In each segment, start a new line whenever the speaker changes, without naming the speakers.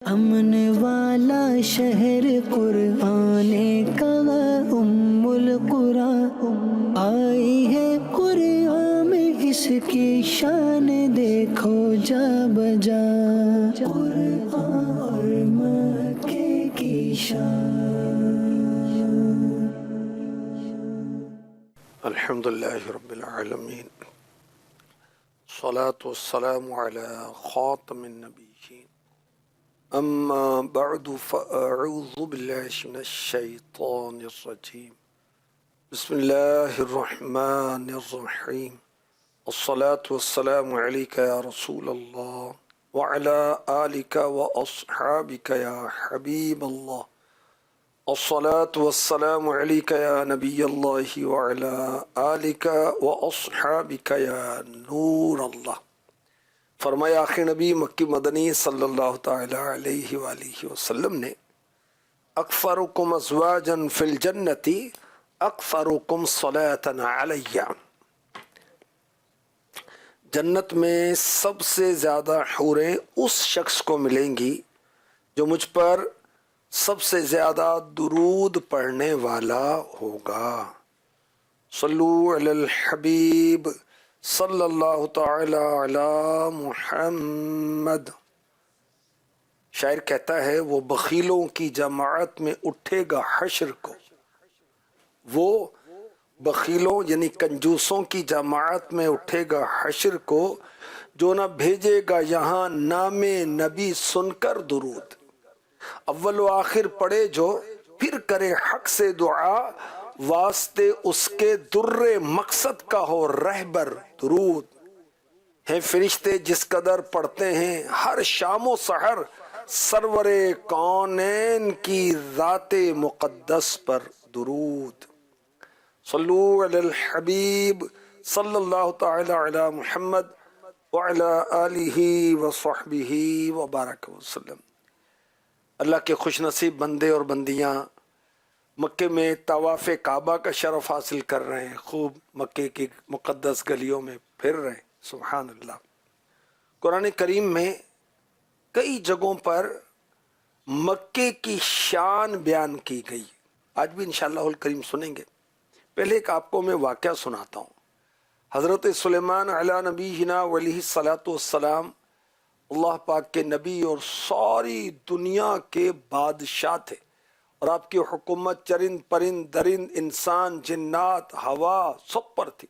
امن والا شہر قرآن کا القرآن آئی ہے قرآن میں اس کی شان دیکھو جا بجا قرآن اور مکے کی شان۔
الحمدللہ رب العالمین، الصلاة والسلام علی خاتم النبیین، اما بعد فاعوذ باللہ من الشیطان الرجیم، بسم اللہ الرحمن الرحیم، الصلاة والسلام علیک یا رسول اللہ وعلی آلک واصحابک یا حبیب اللہ، الصلاة والسلام علیک یا نبی اللہ وعلی آلک واصحابک یا نور اللہ۔ فرمایا آخر نبی مکی مدنی صلی اللہ تعالی علیہ وآلہ وسلم نے، اکثرکم ازواجا فی الجنت اکثرکم صلاۃ علی۔ جنت میں سب سے زیادہ حوریں اس شخص کو ملیں گی جو مجھ پر سب سے زیادہ درود پڑھنے والا ہوگا۔ صلو علی الحبیب صلی اللہ تعالی علی محمد۔ شاعر کہتا ہے وہ بخیلوں کی جماعت میں اٹھے گا حشر کو، وہ بخیلوں یعنی کنجوسوں کی جماعت میں اٹھے گا حشر کو، جو نہ بھیجے گا یہاں نام نبی سن کر درود، اول و آخر پڑھے جو پھر کرے حق سے دعا، واسطے اس کے در مقصد کا ہو رہبر درود۔ ہیں فرشتے جس قدر پڑھتے ہیں ہر شام و سحر، سرور کونین کی ذات مقدس پر درود۔ صلو علی الحبیب صلی اللہ تعالی علی محمد وعلی آلہ وصحبہ وبارک وسلم۔ اللہ کے خوش نصیب بندے اور بندیاں مکے میں طواف کعبہ کا شرف حاصل کر رہے ہیں، خوب مکے کی مقدس گلیوں میں پھر رہے ہیں، سبحان اللہ۔ قرآن کریم میں کئی جگہوں پر مکے کی شان بیان کی گئی، آج بھی انشاءاللہ الکریم سنیں گے۔ پہلے ایک آپ کو میں واقعہ سناتا ہوں۔ حضرت سلیمان علی نبینا علیہ الصلاۃ والسلام اللہ پاک کے نبی اور ساری دنیا کے بادشاہ تھے، اور آپ کی حکومت چرند پرند درند انسان جنات ہوا سب پر تھی۔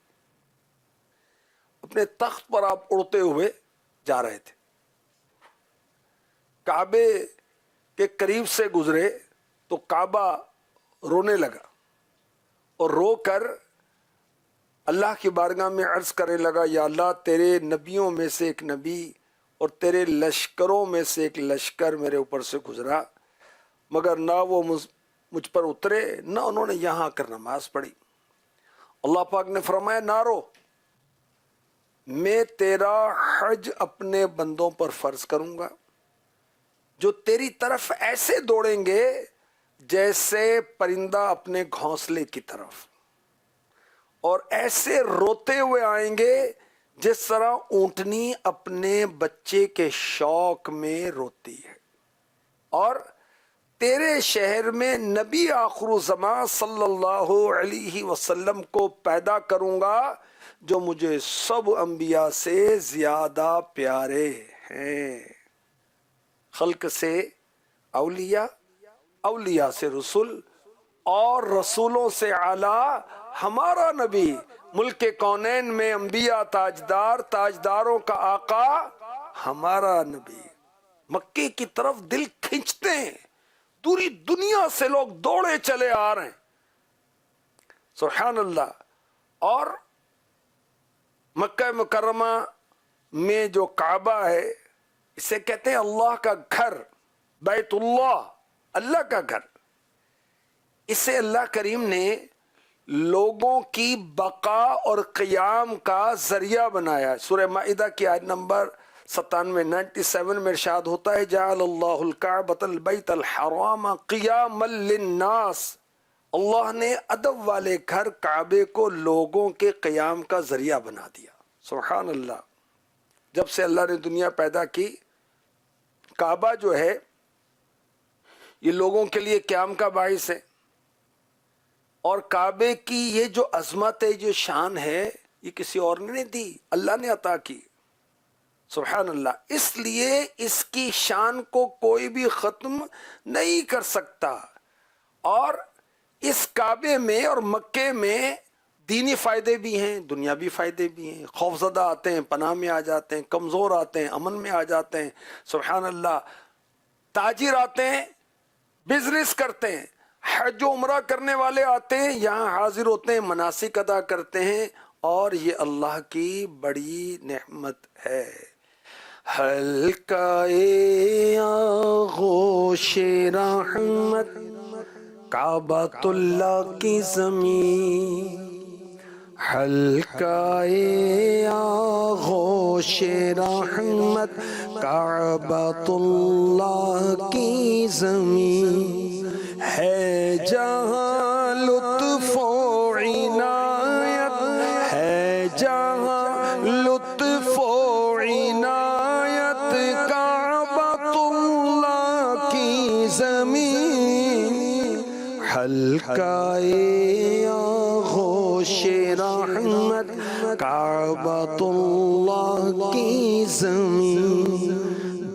اپنے تخت پر آپ اڑتے ہوئے جا رہے تھے، کعبے کے قریب سے گزرے تو کعبہ رونے لگا، اور رو کر اللہ کی بارگاہ میں عرض کرنے لگا، یا اللہ تیرے نبیوں میں سے ایک نبی اور تیرے لشکروں میں سے ایک لشکر میرے اوپر سے گزرا، مگر نہ وہ مجھ پر اترے نہ انہوں نے یہاں آ کر نماز پڑھی۔ اللہ پاک نے فرمایا نہ رو، میں تیرا حج اپنے بندوں پر فرض کروں گا جو تیری طرف ایسے دوڑیں گے جیسے پرندہ اپنے گھونسلے کی طرف، اور ایسے روتے ہوئے آئیں گے جس طرح اونٹنی اپنے بچے کے شوق میں روتی ہے، اور تیرے شہر میں نبی آخر الزمان صلی اللہ علیہ وسلم کو پیدا کروں گا جو مجھے سب انبیاء سے زیادہ پیارے ہیں۔ خلق سے اولیاء، اولیاء سے رسول، اور رسولوں سے اعلیٰ ہمارا نبی، ملک کونین میں انبیاء تاجدار، تاجداروں کا آقا ہمارا نبی۔ مکے کی طرف دل کھنچتے ہیں، پوری دنیا سے لوگ دوڑے چلے آ رہے ہیں، سبحان اللہ۔ اور مکہ مکرمہ میں جو کعبہ ہے اسے کہتے ہیں اللہ کا گھر، بیت اللہ، اللہ کا گھر۔ اسے اللہ کریم نے لوگوں کی بقا اور قیام کا ذریعہ بنایا۔ سورہ مائدہ کی آیت نمبر 97 میں ارشاد ہوتا ہے، جعل اللہ الکعبۃ البیت الحرام قیاما للناس۔ اللہ نے ادب والے گھر کعبے کو لوگوں کے قیام کا ذریعہ بنا دیا، سبحان اللہ۔ جب سے اللہ نے دنیا پیدا کی، کعبہ جو ہے یہ لوگوں کے لیے قیام کا باعث ہے. اور کعبے کی یہ جو عظمت ہے، جو شان ہے، یہ کسی اور نے نہیں دی، اللہ نے عطا کی. سبحان اللہ. اس لیے اس کی شان کو کوئی بھی ختم نہیں کر سکتا. اور اس کعبے میں اور مکے میں دینی فائدے بھی ہیں، دنیاوی فائدے بھی ہیں. خوفزدہ آتے ہیں پناہ میں آ جاتے ہیں، کمزور آتے ہیں امن میں آ جاتے ہیں. سبحان اللہ. تاجر آتے ہیں بزنس کرتے ہیں، حج و عمرہ کرنے والے آتے ہیں یہاں حاضر ہوتے ہیں، مناسک ادا کرتے ہیں. اور یہ اللہ کی بڑی نعمت ہے. حلقۂ آغوش رحمت کعبۃ اللہ کی زمین، حلقۂ آغوش رحمت کعبۃ اللہ کی زمین، ہے جہاں لطف و عنایت، ہے جہاں لطف و عنایت کعبۃ اللہ کی زمین، حلقۂ آغوش رحمت کعبۃ اللہ کی زمین.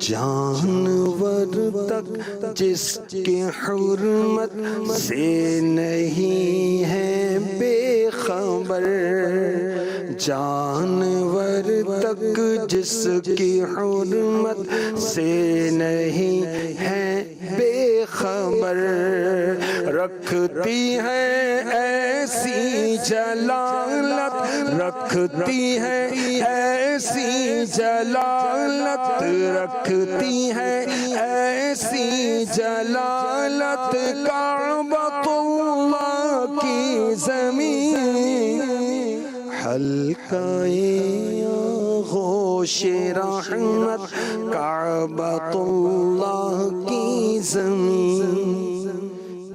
جانور تک جس کی حرمت سے نہیں ہے بے خبر، جانور تک جس کی حرمت سے نہیں ہے بے خبر، رکھتی ہے ایسی جلالت، رکھتی ہے ایسی جلالت، رکھتی ہے ایسی جلالت کعبۃ اللہ کی زمین، حلقۂ آغوش رحمت کعبۃ اللہ کی زمین.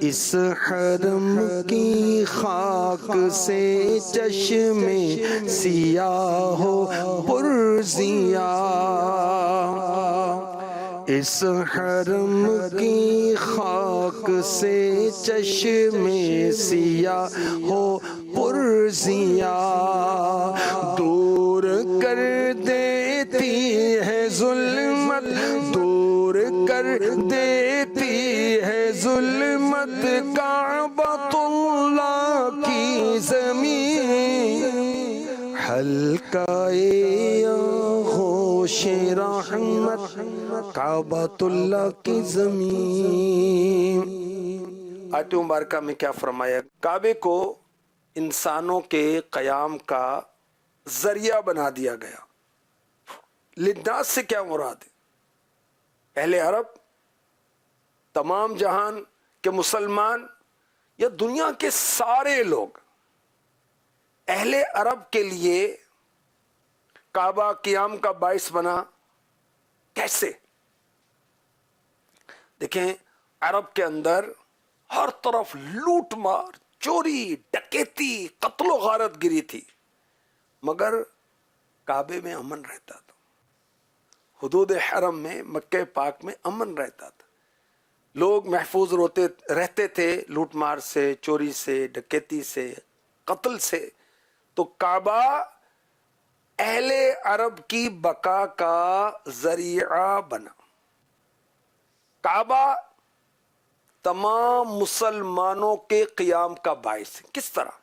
اس حرم کی خاک سے چشمے سیاہ و پرزیاں، اس حرم کی خاک سے چشمے سیاہ و پرزیاں، دور کر دیتی ہے ظلمت، دور کر دیتی ہے ظلمت کعبۃ اللہ کی زمین، حلقۂ آغوش رحمت کعبۃ اللہ کی زمین. آیت مبارکہ میں کیا فرمایا؟ کعبے کو انسانوں کے قیام کا ذریعہ بنا دیا گیا. للناس سے کیا مراد ہے؟ اہل عرب، تمام جہان کے مسلمان، یا دنیا کے سارے لوگ. اہل عرب کے لیے کعبہ قیام کا باعث بنا. کیسے؟ دیکھیں، عرب کے اندر ہر طرف لوٹ مار، چوری، ڈکیتی، قتل و غارت گری تھی، مگر کعبے میں امن رہتا تھا. حدود حرم میں، مکہ پاک میں امن رہتا تھا. لوگ محفوظ رہتے تھے لوٹ مار سے، چوری سے، ڈکیتی سے، قتل سے. تو کعبہ اہل عرب کی بقا کا ذریعہ بنا. کعبہ تمام مسلمانوں کے قیام کا باعث ہے. کس طرح؟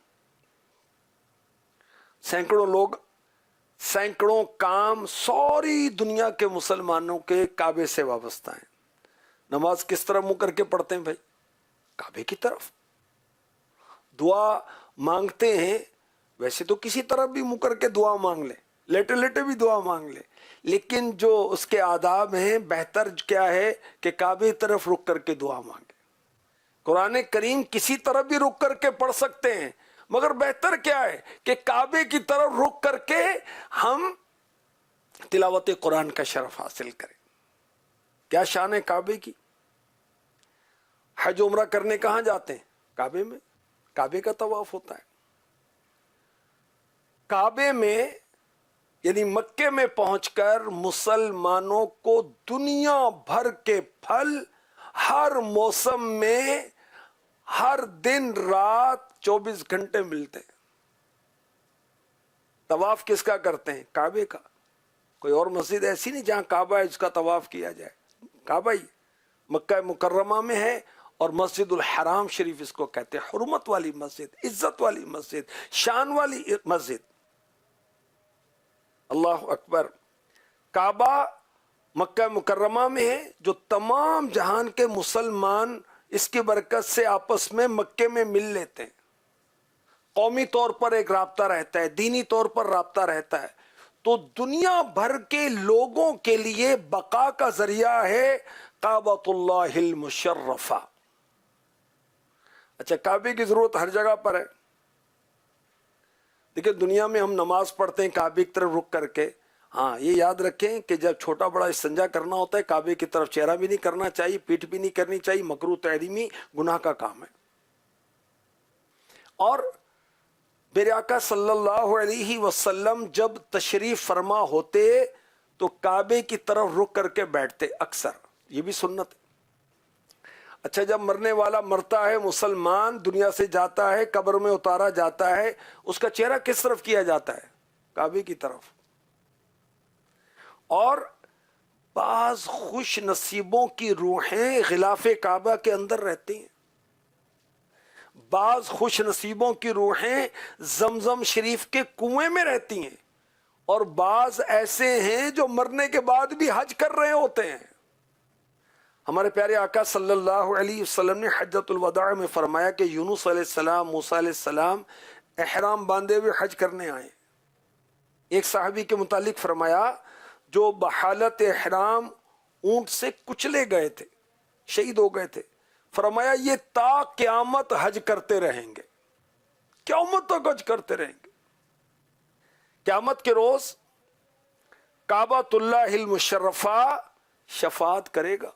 سینکڑوں لوگ، سینکڑوں کام ساری دنیا کے مسلمانوں کے کعبے سے وابستہ ہیں. نماز کس طرح منہ کر کے پڑھتے ہیں بھائی؟ کعبے کی طرف. دعا مانگتے ہیں، ویسے تو کسی طرح بھی منہ کر کے دعا مانگ لیں، لیٹے لیٹے بھی دعا مانگ لیں، لیکن جو اس کے آداب ہیں، بہتر کیا ہے کہ کعبے کی طرف رک کر کے دعا مانگیں. قرآن کریم کسی طرح بھی رک کر کے پڑھ سکتے ہیں، مگر بہتر کیا ہے کہ کعبے کی طرف رک کر کے ہم تلاوت قرآن کا شرف حاصل کریں. کیا شان ہے کعبے کی؟ حج عمرہ کرنے کہاں جاتے ہیں؟ کعبے میں. کعبے کا طواف ہوتا ہے. کعبے میں یعنی مکے میں پہنچ کر مسلمانوں کو دنیا بھر کے پھل ہر موسم میں ہر دن رات 24 گھنٹے ملتے ہیں. طواف کس کا کرتے ہیں؟ کعبے کا. کوئی اور مسجد ایسی نہیں جہاں کعبہ ہے اس کا طواف کیا جائے. کعبہ ہی مکہ مکرمہ میں ہے، اور مسجد الحرام شریف اس کو کہتے ہیں. حرمت والی مسجد، عزت والی مسجد، شان والی مسجد. اللہ اکبر. کعبہ مکہ مکرمہ میں ہے، جو تمام جہان کے مسلمان اس کی برکت سے آپس میں مکے میں مل لیتے ہیں. قومی طور پر ایک رابطہ رہتا ہے، دینی طور پر رابطہ رہتا ہے. تو دنیا بھر کے لوگوں کے لیے بقا کا ذریعہ ہے کعبۃ اللہ المشرفہ. اچھا، کعبے کی ضرورت ہر جگہ پر ہے. دیکھیں، دنیا میں ہم نماز پڑھتے ہیں کعبے کی طرف رخ کر کے. ہاں، یہ یاد رکھیں کہ جب چھوٹا بڑا استنجا کرنا ہوتا ہے کعبے کی طرف چہرہ بھی نہیں کرنا چاہیے، پیٹھ بھی نہیں کرنی چاہیے. مکروہ تحریمی گناہ کا کام ہے. اور میرے آقا صلی اللہ علیہ وسلم جب تشریف فرما ہوتے تو کعبے کی طرف رخ کر کے بیٹھتے اکثر. یہ بھی سنت ہے. اچھا، جب مرنے والا مرتا ہے، مسلمان دنیا سے جاتا ہے، قبر میں اتارا جاتا ہے، اس کا چہرہ کس طرف کیا جاتا ہے؟ کعبے کی طرف. اور بعض خوش نصیبوں کی روحیں غلاف کعبہ کے اندر رہتی ہیں. بعض خوش نصیبوں کی روحیں زمزم شریف کے کنویں میں رہتی ہیں. اور بعض ایسے ہیں جو مرنے کے بعد بھی حج کر رہے ہوتے ہیں. ہمارے پیارے آقا صلی اللہ علیہ وسلم نے حجۃ الوداع میں فرمایا کہ یونس علیہ السلام، موسیٰ علیہ السلام احرام باندھے ہوئے حج کرنے آئے. ایک صحابی کے متعلق فرمایا جو بحالت احرام اونٹ سے کچلے گئے تھے، شہید ہو گئے تھے. فرمایا یہ تا قیامت حج کرتے رہیں گے، قیامت تک حج کرتے رہیں گے. قیامت کے روز کعبۃ اللہ المشرفہ شفاعت کرے گا.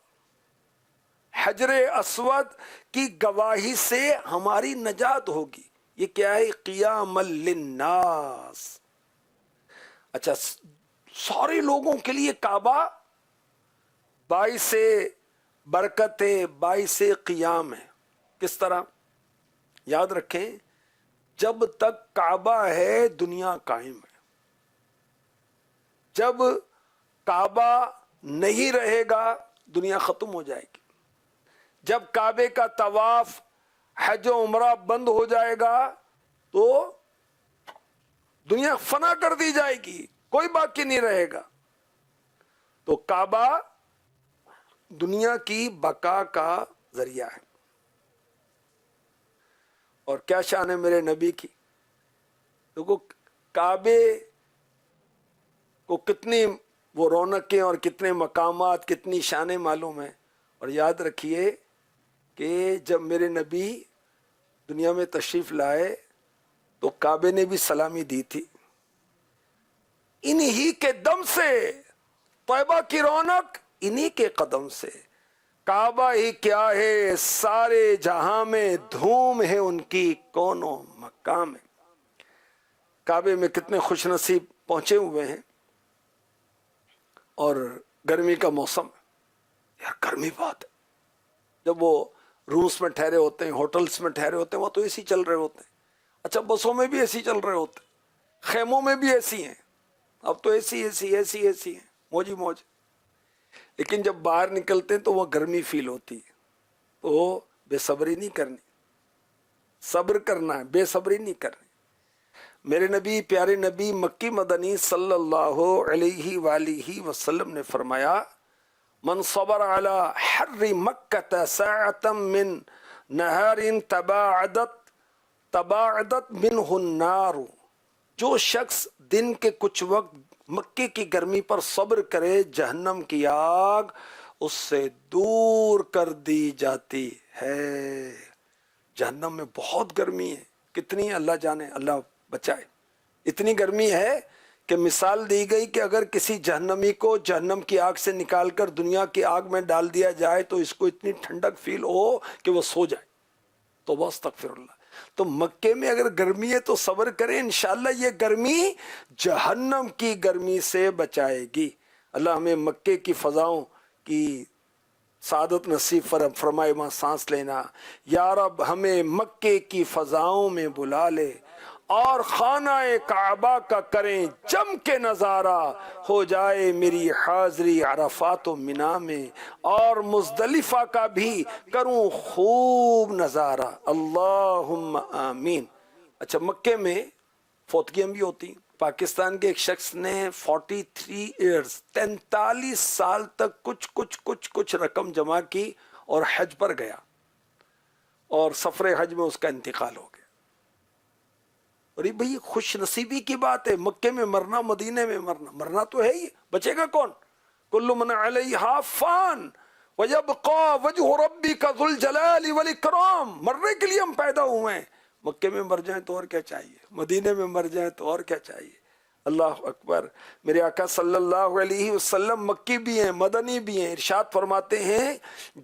حجر اسود کی گواہی سے ہماری نجات ہوگی. یہ کیا ہے؟ قیام للناس. اچھا، سارے لوگوں کے لیے کعبہ باعث برکت ہے، باعث قیام ہے. کس طرح؟ یاد رکھیں، جب تک کعبہ ہے دنیا قائم ہے. جب کعبہ نہیں رہے گا دنیا ختم ہو جائے گی. جب کعبے کا طواف، حج و عمرہ بند ہو جائے گا تو دنیا فنا کر دی جائے گی، کوئی باقی نہیں رہے گا. تو کعبہ دنیا کی بقا کا ذریعہ ہے. اور کیا شان ہے میرے نبی کی. دیکھو کعبے کو کتنی وہ رونقیں اور کتنے مقامات، کتنی شانیں معلوم ہیں. اور یاد رکھیے کہ جب میرے نبی دنیا میں تشریف لائے تو کعبے نے بھی سلامی دی تھی. انہی کے دم سے طیبہ کی رونق، انہی کے قدم سے. کعبہ ہی کیا ہے، سارے جہاں میں دھوم ہے ان کی کونوں مقام ہے. کعبے میں کتنے خوش نصیب پہنچے ہوئے ہیں. اور گرمی کا موسم، یار گرمی بہت ہے. جب وہ رومس میں ٹھہرے ہوتے ہیں، ہوٹلس میں ٹھہرے ہوتے ہیں، وہ تو اے سی چل رہے ہوتے ہیں. اچھا، بسوں میں بھی اے سی چل رہے ہوتے ہیں، خیموں میں بھی اے سی ہیں. اب تو اے سی ہیں، موج ہی موج. لیکن جب باہر نکلتے ہیں تو وہ گرمی فیل ہوتی ہے. تو بے صبری نہیں کرنی، صبر کرنا ہے، بے صبری نہیں کرنی. میرے نبی، پیارے نبی مکی مدنی صلی اللہ علیہ وآلہ وسلم نے فرمایا من صبر على حر مکہ ساعتا من نہار تباعدت منہ النار. جو شخص دن کے کچھ وقت مکے کی گرمی پر صبر کرے، جہنم کی آگ اس سے دور کر دی جاتی ہے. جہنم میں بہت گرمی ہے. کتنی ہے اللہ جانے، اللہ بچائے. اتنی گرمی ہے کہ مثال دی گئی کہ اگر کسی جہنمی کو جہنم کی آگ سے نکال کر دنیا کی آگ میں ڈال دیا جائے تو اس کو اتنی ٹھنڈک فیل ہو کہ وہ سو جائے. تو بس استغفر اللہ. تو مکے میں اگر گرمی ہے تو صبر کریں، انشاءاللہ یہ گرمی جہنم کی گرمی سے بچائے گی. اللہ ہمیں مکے کی فضاؤں کی سعادت نصیب فرمائے وہاں سانس لینا. یا رب ہمیں مکے کی فضاؤں میں بلا لے اور خانہ کعبہ کا کریں جم کے نظارہ, ہو جائے میری حاضری عرفات و منا میں, اور مزدلفہ کا بھی کروں خوب نظارہ. اللہم آمین. اچھا, مکے میں فوتگیاں بھی ہوتی. پاکستان کے ایک شخص نے 43 ایئرز 43 سال تک کچھ رقم جمع کی اور حج پر گیا, اور سفر حج میں اس کا انتقال ہو گیا. اور یہ بھئی خوش نصیبی کی بات ہے, مکے میں مرنا, مدینے میں مرنا تو ہے ہی, بچے گا کون؟ کل من علیہا فان ویبقا وجہ ربک ذو الجلال والاکرام. مرنے کے لیے ہم پیدا ہوئے ہیں. مکے میں مر جائیں تو اور کیا چاہیے, مدینے میں مر جائیں تو اور کیا چاہیے. اللہ اکبر. میرے آقا صلی اللہ علیہ وسلم مکی بھی ہیں, مدنی بھی ہیں. ارشاد فرماتے ہیں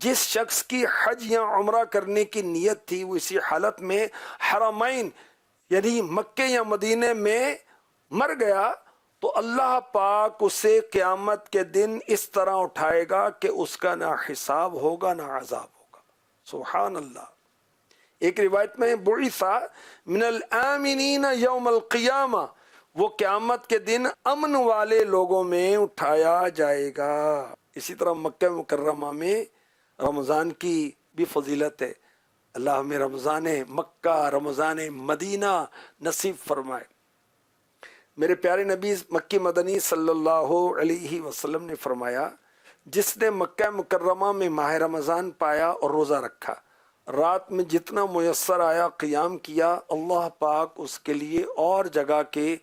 جس شخص کی حج یا عمرہ کرنے کی نیت تھی وہ اسی حالت میں حرمین یعنی مکے یا مدینے میں مر گیا تو اللہ پاک اسے قیامت کے دن اس طرح اٹھائے گا کہ اس کا نہ حساب ہوگا نہ عذاب ہوگا. سبحان اللہ. ایک روایت میں بعثا من الآمنین یوم القیامہ, وہ قیامت کے دن امن والے لوگوں میں اٹھایا جائے گا. اسی طرح مکہ مکرمہ میں رمضان کی بھی فضیلت ہے. اللہ ہمیں رمضان مکہ رمضان مدینہ نصیب فرمائے. میرے پیارے نبی مکی مدنی صلی اللہ علیہ وسلم نے فرمایا جس نے مکہ مکرمہ میں ماہ رمضان پایا اور روزہ رکھا, رات میں جتنا میسر آیا قیام کیا, اللہ پاک اس کے لیے اور جگہ کے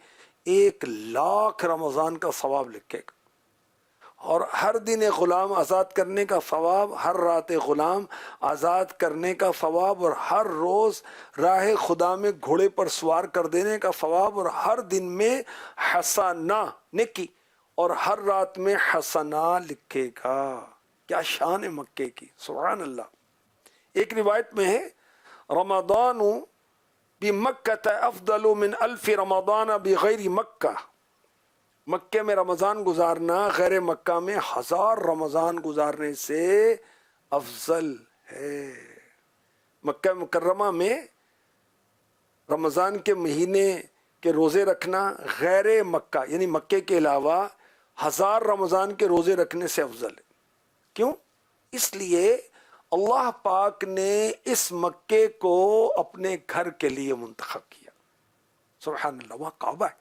1,00,000 رمضان کا ثواب لکھے گا. اور ہر دن ایک غلام آزاد کرنے کا ثواب, ہر رات ایک غلام آزاد کرنے کا ثواب, اور ہر روز راہ خدا میں گھوڑے پر سوار کر دینے کا ثواب, اور ہر دن میں حسنہ نیکی, اور ہر رات میں حسنہ لکھے گا. کیا شان ہے مکے کی, سبحان اللہ. ایک روایت میں ہے رمضان بمکہ افضل من 1000 رمضان بغیر مکہ. مکے میں رمضان گزارنا غیر مکہ میں 1000 رمضان گزارنے سے افضل ہے. مکہ مکرمہ میں رمضان کے مہینے کے روزے رکھنا غیر مکہ یعنی مکے کے علاوہ 1000 رمضان کے روزے رکھنے سے افضل ہے. کیوں؟ اس لیے اللہ پاک نے اس مکے کو اپنے گھر کے لیے منتخب کیا. سبحان اللہ. وہاں کعبہ ہے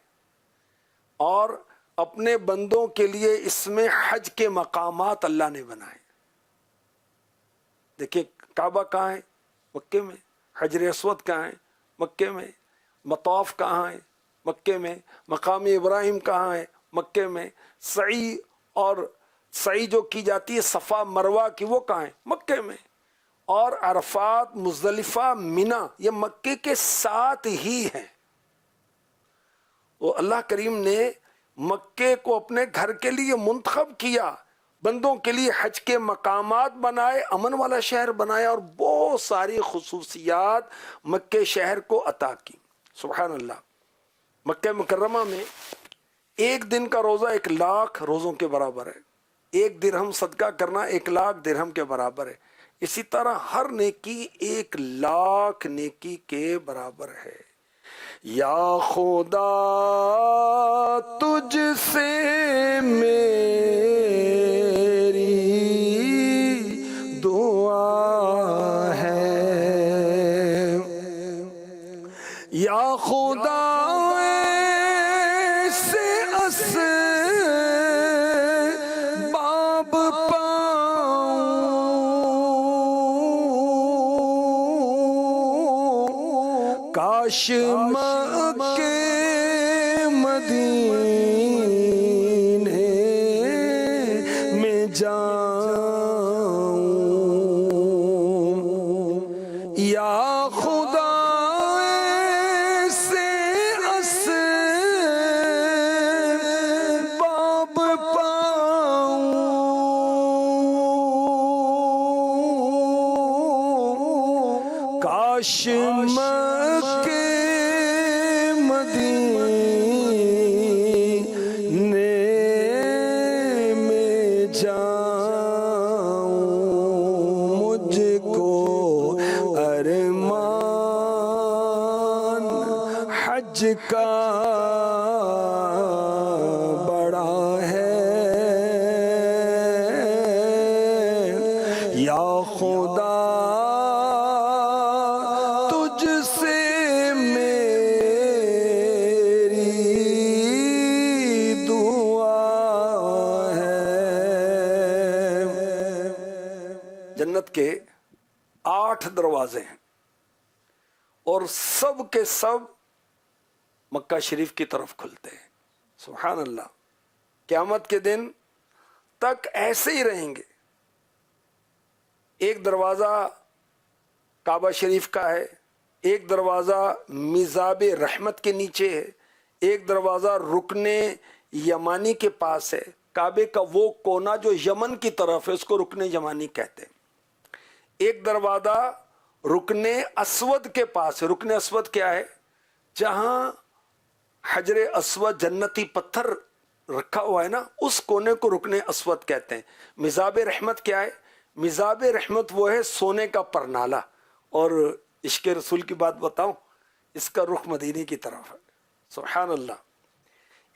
اور اپنے بندوں کے لیے اس میں حج کے مقامات اللہ نے بنائے. دیکھیں کعبہ کہاں ہے؟ مکے میں. حجر اسود کہاں ہے؟ مکے میں. مطاف کہاں ہے؟ مکے میں. مقام ابراہیم کہاں ہے؟ مکے میں. سعی اور سعی جو کی جاتی ہے صفا مروہ کی وہ کہاں ہے؟ مکے میں. اور عرفات مزدلفہ منا یہ مکے کے ساتھ ہی ہیں. وہ اللہ کریم نے مکے کو اپنے گھر کے لیے منتخب کیا, بندوں کے لیے حج کے مقامات بنائے, امن والا شہر بنایا, اور بہت ساری خصوصیات مکے شہر کو عطا کی. سبحان اللہ. مکہ مکرمہ میں ایک دن کا روزہ 1,00,000 روزوں کے برابر ہے. 1 درہم صدقہ کرنا 1,00,000 درہم کے برابر ہے. اسی طرح ہر نیکی 1,00,000 نیکی کے برابر ہے. یا خدا تجھ سے میری دعا ہے, یا خدا سے اسباب پاؤں, کاش مکے مدینے میں جاؤں. یا خدا سے اسباب پاؤں, کاش مکے مدینے میں جاؤں. کا بڑا ہے یا خدا تجھ سے میری دعا ہے۔ جنت کے 8 دروازے ہیں اور سب کے سب مکہ شریف کی طرف کھلتے ہیں۔ سبحان اللہ، قیامت کے دن تک ایسے ہی رہیں گے۔ ایک دروازہ کعبہ شریف کا ہے، ایک دروازہ میزاب رحمت کے نیچے ہے، ایک دروازہ رکن یمانی کے پاس ہے۔ کعبے کا وہ کونا جو یمن کی طرف ہے اس کو رکن یمانی کہتے ہیں۔ ایک دروازہ رکن اسود کے پاس ہے۔ رکن اسود کیا ہے؟ جہاں حجر اسود جنتی پتھر رکھا ہوا ہے نا، اس کونے کو رکن اسود کہتے ہیں۔ میزاب رحمت کیا ہے؟ میزاب رحمت وہ ہے سونے کا پرنالہ، اور عشق رسول کی بات بتاؤں، اس کا رخ مدینے کی طرف ہے۔ سبحان اللہ۔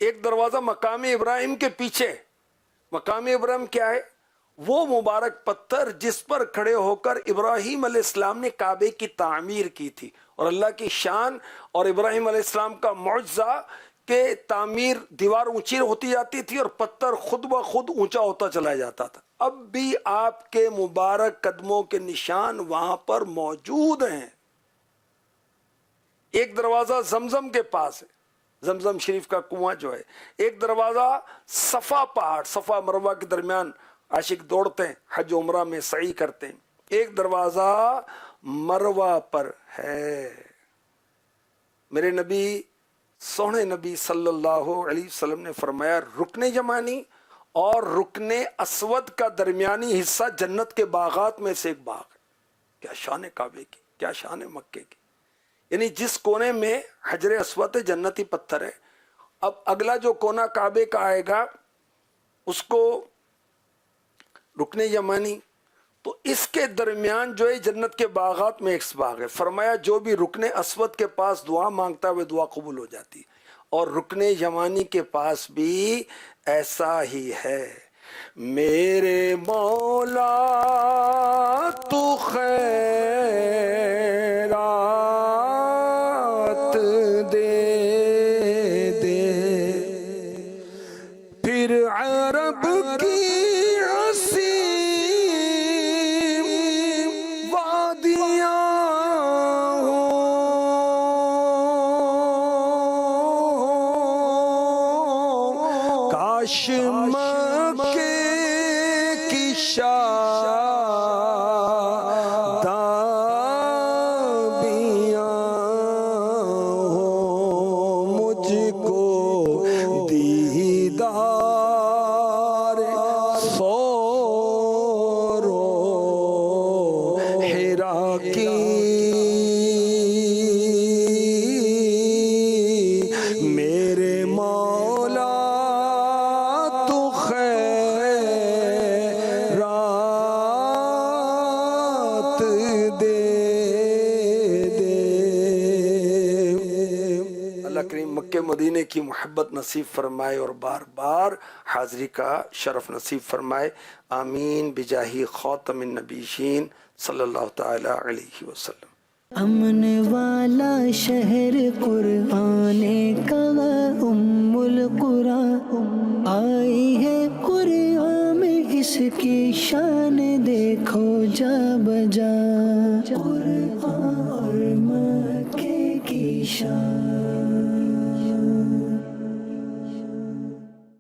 ایک دروازہ مقام ابراہیم کے پیچھے۔ مقام ابراہیم کیا ہے؟ وہ مبارک پتھر جس پر کھڑے ہو کر ابراہیم علیہ السلام نے کعبے کی تعمیر کی تھی، اور اللہ کی شان اور ابراہیم علیہ السلام کا معجزہ کہ تعمیر دیوار اونچی ہوتی جاتی تھی اور پتھر خود بخود اونچا ہوتا چلا جاتا تھا۔ اب بھی آپ کے مبارک قدموں کے نشان وہاں پر موجود ہیں۔ ایک دروازہ زمزم کے پاس ہے، زمزم شریف کا کنواں جو ہے۔ ایک دروازہ صفا پہاڑ، صفا مروہ کے درمیان عاشق دوڑتے ہیں، حج عمرہ میں سعی کرتے ہیں۔ ایک دروازہ مروہ پر ہے۔ میرے نبی، سونے نبی صلی اللہ علیہ وسلم نے فرمایا رکن یمانی اور رکن اسود کا درمیانی حصہ جنت کے باغات میں سے ایک باغ ہے۔ کیا شان کعبے کی، کیا شان مکے کی! یعنی جس کونے میں حجر اسود جنتی پتھر ہے، اب اگلا جو کونا کعبے کا آئے گا اس کو رکن یمانی، تو اس کے درمیان جو ہے جنت کے باغات میں ایک باغ ہے۔ فرمایا جو بھی رکن اسود کے پاس دعا مانگتا ہے وہ دعا قبول ہو جاتی، اور رکن یمانی کے پاس بھی ایسا ہی ہے۔ میرے مولا تو خیرات دے دے، پھر عرب کی مکے کی شادیاں ہو، مجھ کو دیدار سورو ہیرا کی، میرے مولا مکہ مدینے کی محبت نصیب فرمائے اور بار بار حاضری کا شرف نصیب فرمائے۔ آمین بجاہ خاتم النبیین صلی اللہ تعالی علیہ وسلم۔
امن والا شہر قرآن کا ام القرآن، آئی ہے قرآن میں اس کی شان دیکھو جا بجا، قرآن اور مکے کی شان۔